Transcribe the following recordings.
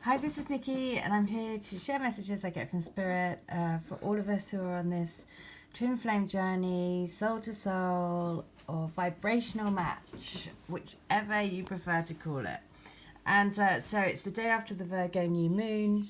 Hi, this is Nikki, and I'm here to share messages I get from Spirit for all of us who are on this twin flame journey, soul to soul, or vibrational match, whichever you prefer to call it. And so it's the day after the Virgo new moon,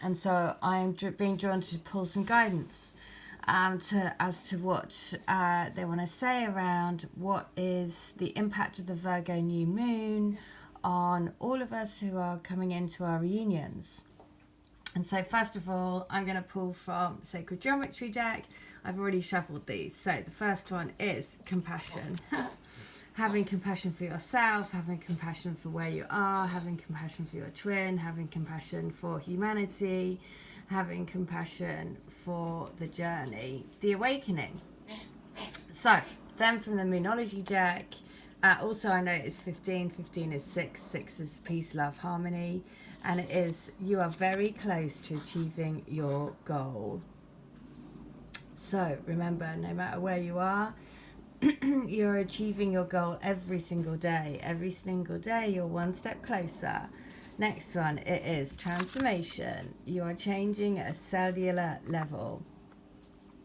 and so I'm being drawn to pull some guidance as to what they want to say around what is the impact of the Virgo new moon on all of us who are coming into our reunions. And so first of all, I'm going to pull from Sacred Geometry deck. I've already shuffled these. So the first one is compassion. Having compassion for yourself, having compassion for where you are, having compassion for your twin, having compassion for humanity, having compassion for the journey, the awakening. So then from the Moonology deck, also I know it's 15. 15 is 6. 6 is peace, love, harmony. And it is, you are very close to achieving your goal. So remember, no matter where you are, you're achieving your goal every single day. Every single day, you're one step closer. Next one, it is transformation. You are changing at a cellular level.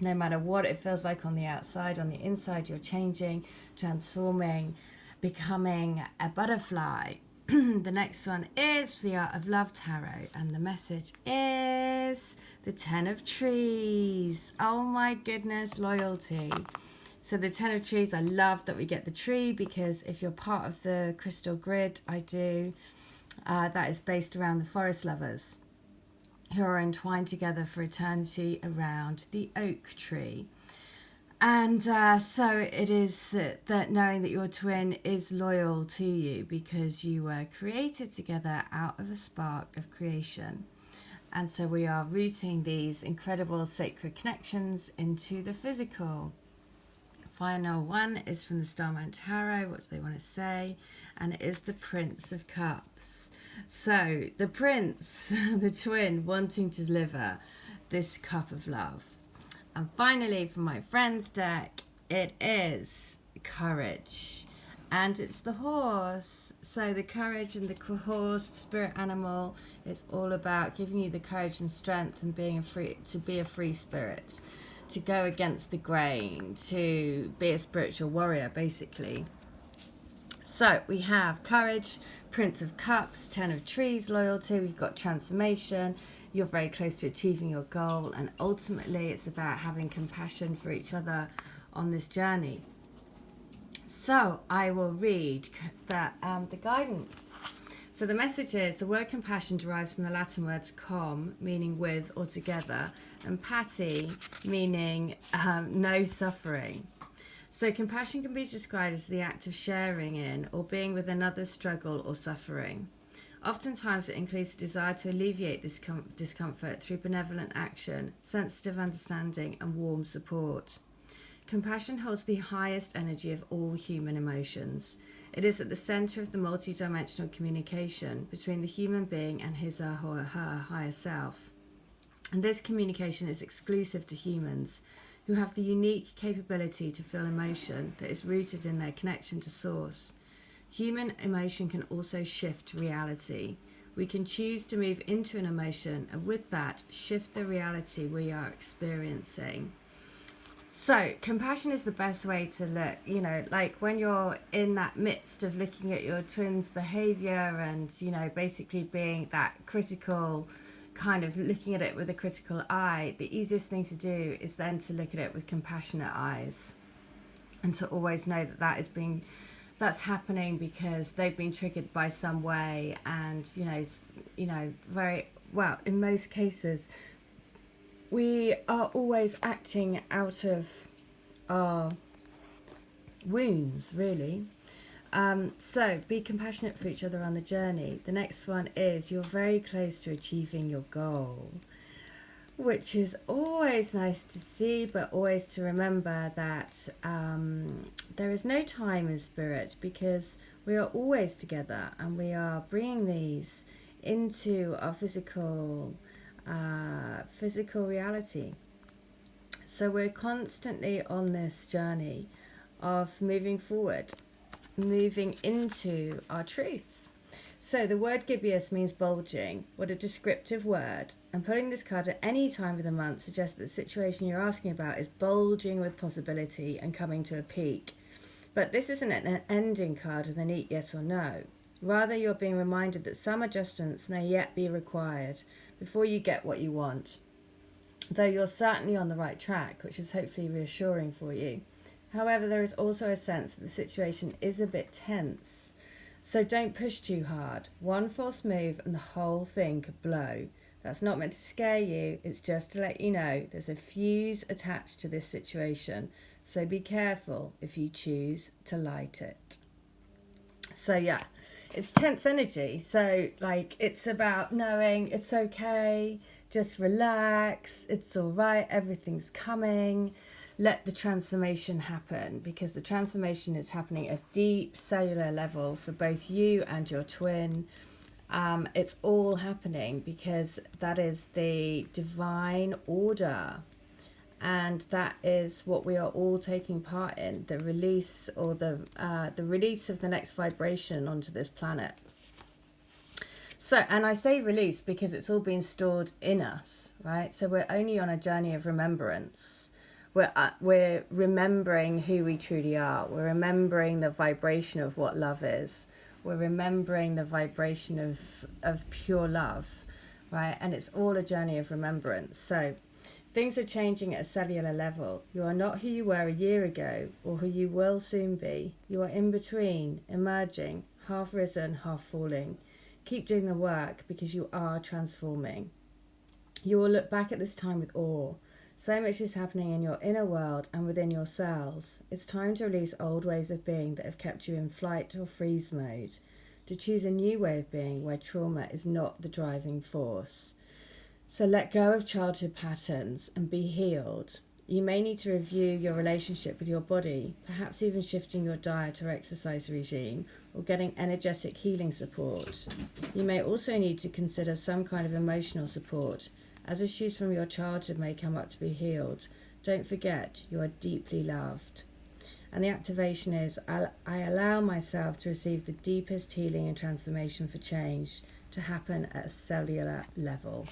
No matter what it feels like on the outside, on the inside, you're changing, transforming, becoming a butterfly. The next one is the Art of Love Tarot, and the message is the 10 of Trees. Oh my goodness, loyalty. So the 10 of Trees, I love that we get the tree, because if you're part of the crystal grid, I do, that is based around the forest lovers who are entwined together for eternity around the oak tree. And so it is that knowing that your twin is loyal to you because you were created together out of a spark of creation. And so we are rooting these incredible sacred connections into the physical. Final one is from the Starman Tarot. What do they want to say? And it is the Prince of Cups. So the prince, the twin, wanting to deliver this cup of love. And finally, from my friend's deck, it is courage. And it's the horse. So the courage and the horse, spirit animal, is all about giving you the courage and strength and being to be a free spirit, to go against the grain, to be a spiritual warrior, basically. So we have courage, Prince of Cups, 10 of Trees, loyalty. We've got transformation. You're very close to achieving your goal. And ultimately, it's about having compassion for each other on this journey. So I will read the guidance. So the message is, the word compassion derives from the Latin words com, meaning with or together, and pati, meaning no suffering. So compassion can be described as the act of sharing in or being with another's struggle or suffering. Oftentimes it includes a desire to alleviate this discomfort through benevolent action, sensitive understanding, and warm support. Compassion holds the highest energy of all human emotions. It is at the center of the multidimensional communication between the human being and his or her higher self. And this communication is exclusive to humans, who have the unique capability to feel emotion that is rooted in their connection to source. Human emotion can also shift reality. We can choose to move into an emotion, and with that, shift the reality we are experiencing. So compassion is the best way to look, like when you're in that midst of looking at your twin's behavior and, basically being that critical, kind of looking at it with a critical eye, the easiest thing to do is then to look at it with compassionate eyes, and to always know that that's happening because they've been triggered by some way. And very well, in most cases we are always acting out of our wounds, really. So be compassionate for each other on the journey. The next one is, you're very close to achieving your goal, which is always nice to see, but always to remember that there is no time in spirit, because we are always together and we are bringing these into our physical reality. So we're constantly on this journey of moving forward, moving into our truth. So the word gibbous means bulging. What a descriptive word. And pulling this card at any time of the month suggests that the situation you're asking about is bulging with possibility and coming to a peak. But this isn't an ending card with a neat yes or no. Rather, you're being reminded that some adjustments may yet be required before you get what you want. Though you're certainly on the right track, which is hopefully reassuring for you. However, there is also a sense that the situation is a bit tense. So don't push too hard. One false move and the whole thing could blow. That's not meant to scare you, it's just to let you know there's a fuse attached to this situation. So be careful if you choose to light it. So yeah, it's tense energy. So like, it's about knowing it's okay, just relax, it's all right, everything's coming. Let the transformation happen, because the transformation is happening at a deep cellular level for both you and your twin. It's all happening because that is the divine order, and that is what we are all taking part in, the release, or the release of the next vibration onto this planet. So, and I say release because it's all been stored in us, right? So we're only on a journey of remembrance. We're remembering who we truly are. We're remembering the vibration of what love is. We're remembering the vibration of pure love, right? And it's all a journey of remembrance. So things are changing at a cellular level. You are not who you were a year ago or who you will soon be. You are in between, emerging, half risen, half falling. Keep doing the work because you are transforming. You will look back at this time with awe. So much is happening in your inner world and within your cells. It's time to release old ways of being that have kept you in flight or freeze mode. To choose a new way of being where trauma is not the driving force. So let go of childhood patterns and be healed. You may need to review your relationship with your body, perhaps even shifting your diet or exercise regime, or getting energetic healing support. You may also need to consider some kind of emotional support, as issues from your childhood may come up to be healed. Don't forget, you are deeply loved. And the activation is, I allow myself to receive the deepest healing and transformation for change to happen at a cellular level.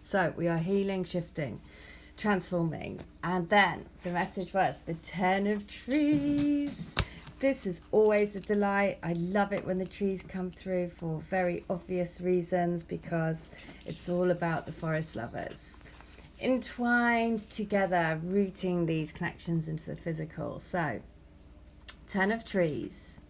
So we are healing, shifting, transforming. And then the message was the 10 of trees. This is always a delight. I love it when the trees come through for very obvious reasons, because it's all about the forest lovers. Entwined together, rooting these connections into the physical. So, 10 of trees.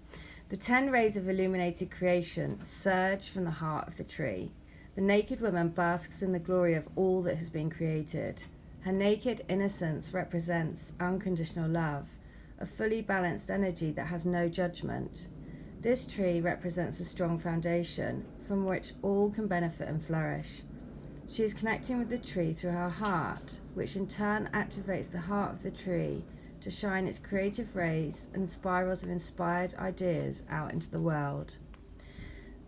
The 10 rays of illuminated creation surge from the heart of the tree. The naked woman basks in the glory of all that has been created. Her naked innocence represents unconditional love, a fully balanced energy that has no judgment. This tree represents a strong foundation from which all can benefit and flourish. She is connecting with the tree through her heart, which in turn activates the heart of the tree to shine its creative rays and spirals of inspired ideas out into the world.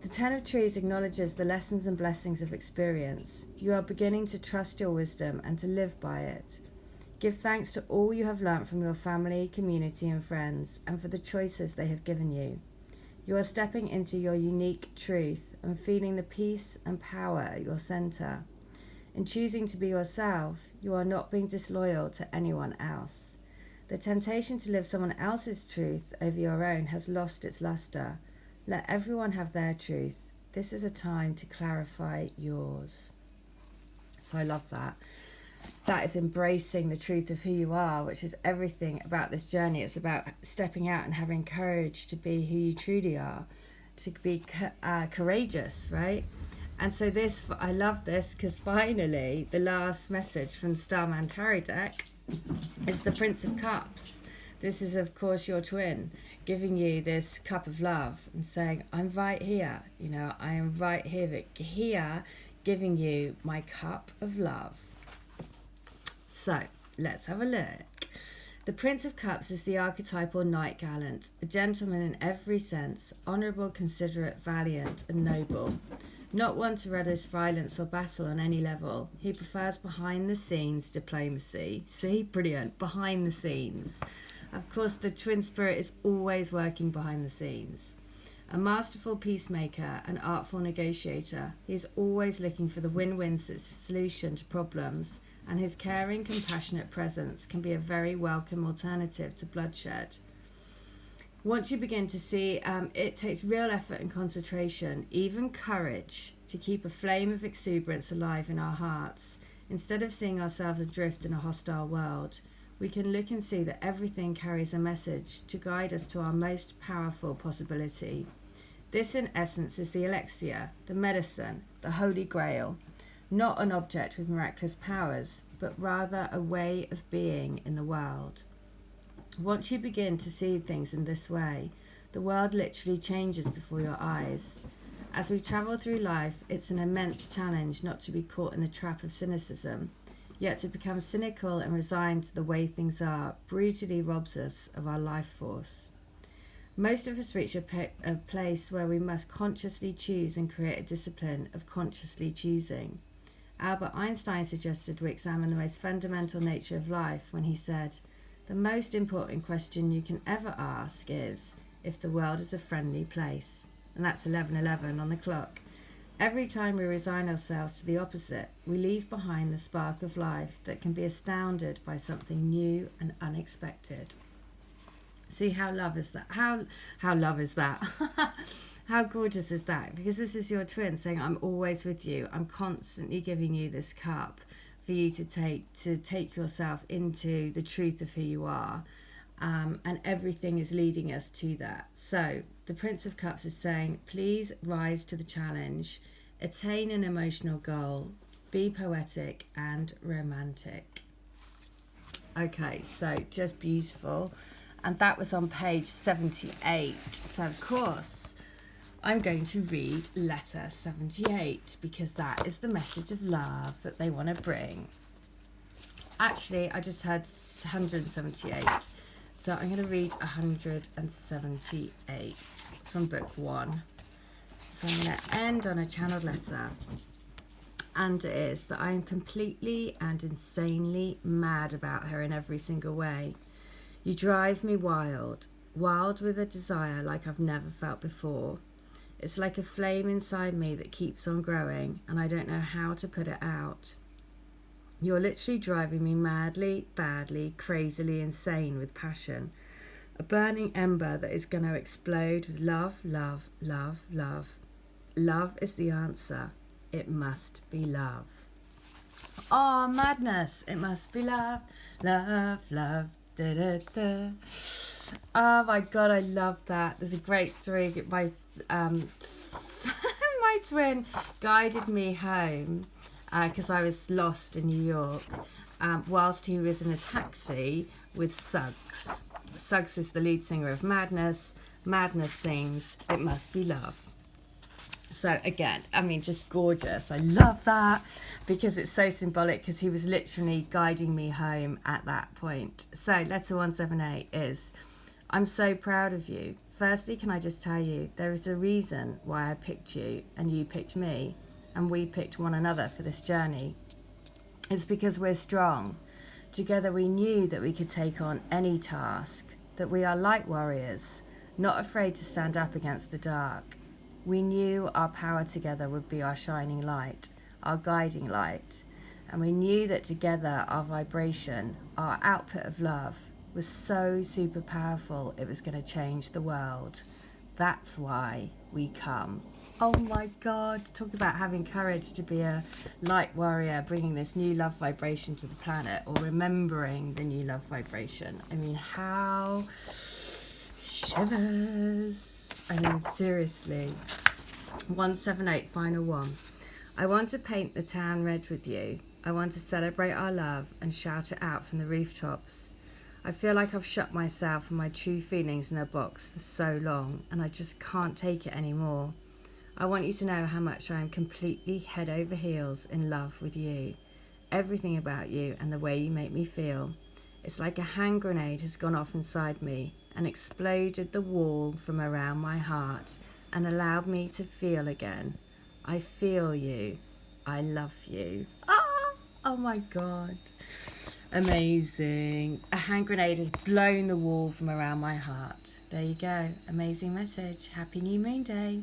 The 10 of trees acknowledges the lessons and blessings of experience. You are beginning to trust your wisdom and to live by it. Give thanks to all you have learnt from your family, community and friends, and for the choices they have given you. You are stepping into your unique truth and feeling the peace and power at your centre. In choosing to be yourself, you are not being disloyal to anyone else. The temptation to live someone else's truth over your own has lost its lustre. Let everyone have their truth. This is a time to clarify yours. So I love that. That is embracing the truth of who you are, which is everything about this journey. It's about stepping out and having courage to be who you truly are, to be courageous, right? And so this, I love this, because finally the last message from the Starman Tarot deck is the Prince of Cups. This is, of course, your twin giving you this cup of love and saying, I'm right here, you know, I am right here giving you my cup of love. So, let's have a look. The Prince of Cups is the archetypal knight gallant, a gentleman in every sense, honourable, considerate, valiant and noble. Not one to relish violence or battle on any level. He prefers behind-the-scenes diplomacy. See, brilliant, behind the scenes. Of course, the twin spirit is always working behind the scenes. A masterful peacemaker, an artful negotiator, he is always looking for the win-win solution to problems, and his caring, compassionate presence can be a very welcome alternative to bloodshed. Once you begin to see, it takes real effort and concentration, even courage, to keep a flame of exuberance alive in our hearts. Instead of seeing ourselves adrift in a hostile world, we can look and see that everything carries a message to guide us to our most powerful possibility. This, in essence, is the elixir, the medicine, the Holy Grail, not an object with miraculous powers, but rather a way of being in the world. Once you begin to see things in this way, the world literally changes before your eyes. As we travel through life, it's an immense challenge not to be caught in the trap of cynicism, yet to become cynical and resigned to the way things are brutally robs us of our life force. Most of us reach a place where we must consciously choose and create a discipline of consciously choosing. Albert Einstein suggested we examine the most fundamental nature of life when he said, "The most important question you can ever ask is if the world is a friendly place." And that's 11:11 on the clock. Every time we resign ourselves to the opposite, we leave behind the spark of life that can be astounded by something new and unexpected. See how love is that? How love is that? How gorgeous is that? Because this is your twin saying, "I'm always with you. I'm constantly giving you this cup for you to take yourself into the truth of who you are." And everything is leading us to that. So the Prince of Cups is saying, please rise to the challenge, attain an emotional goal, be poetic and romantic. Okay, so just beautiful. And that was on page 78. So of course, I'm going to read letter 78 because that is the message of love that they want to bring. Actually, I just had 178. So I'm going to read 178 from book 1. So I'm going to end on a channeled letter. And it is that I am completely and insanely mad about her in every single way. You drive me wild, wild with a desire like I've never felt before. It's like a flame inside me that keeps on growing, and I don't know how to put it out. You're literally driving me madly, badly, crazily insane with passion. A burning ember that is going to explode with love, love, love, love. Love is the answer. It must be love. Oh, madness. It must be love, love, love. Da, da, da. Oh my God, I love that. There's a great story. My my twin guided me home because I was lost in New York whilst he was in a taxi with Suggs. Suggs is the lead singer of Madness. Madness sings It Must Be Love. So again, I mean, just gorgeous. I love that because it's so symbolic because he was literally guiding me home at that point. So letter 178 is, I'm so proud of you. Firstly, can I just tell you, there is a reason why I picked you and you picked me and we picked one another for this journey. It's because we're strong. Together we knew that we could take on any task, that we are light warriors, not afraid to stand up against the dark. We knew our power together would be our shining light, our guiding light. And we knew that together our vibration, our output of love, was so super powerful it was going to change the world. That's why we come. Oh my God, talk about having courage to be a light warrior, bringing this new love vibration to the planet, or remembering the new love vibration. I mean, how shivers. I mean, seriously. 178, final one. I want to paint the town red with you. I want to celebrate our love and shout it out from the rooftops. I feel like I've shut myself and my true feelings in a box for so long, and I just can't take it anymore. I want you to know how much I am completely head over heels in love with you. Everything about you and the way you make me feel. It's like a hand grenade has gone off inside me and exploded the wall from around my heart and allowed me to feel again. I feel you. I love you. Oh my God. Amazing. A hand grenade has blown the wall from around my heart. There you go. Amazing message. Happy New Moon Day.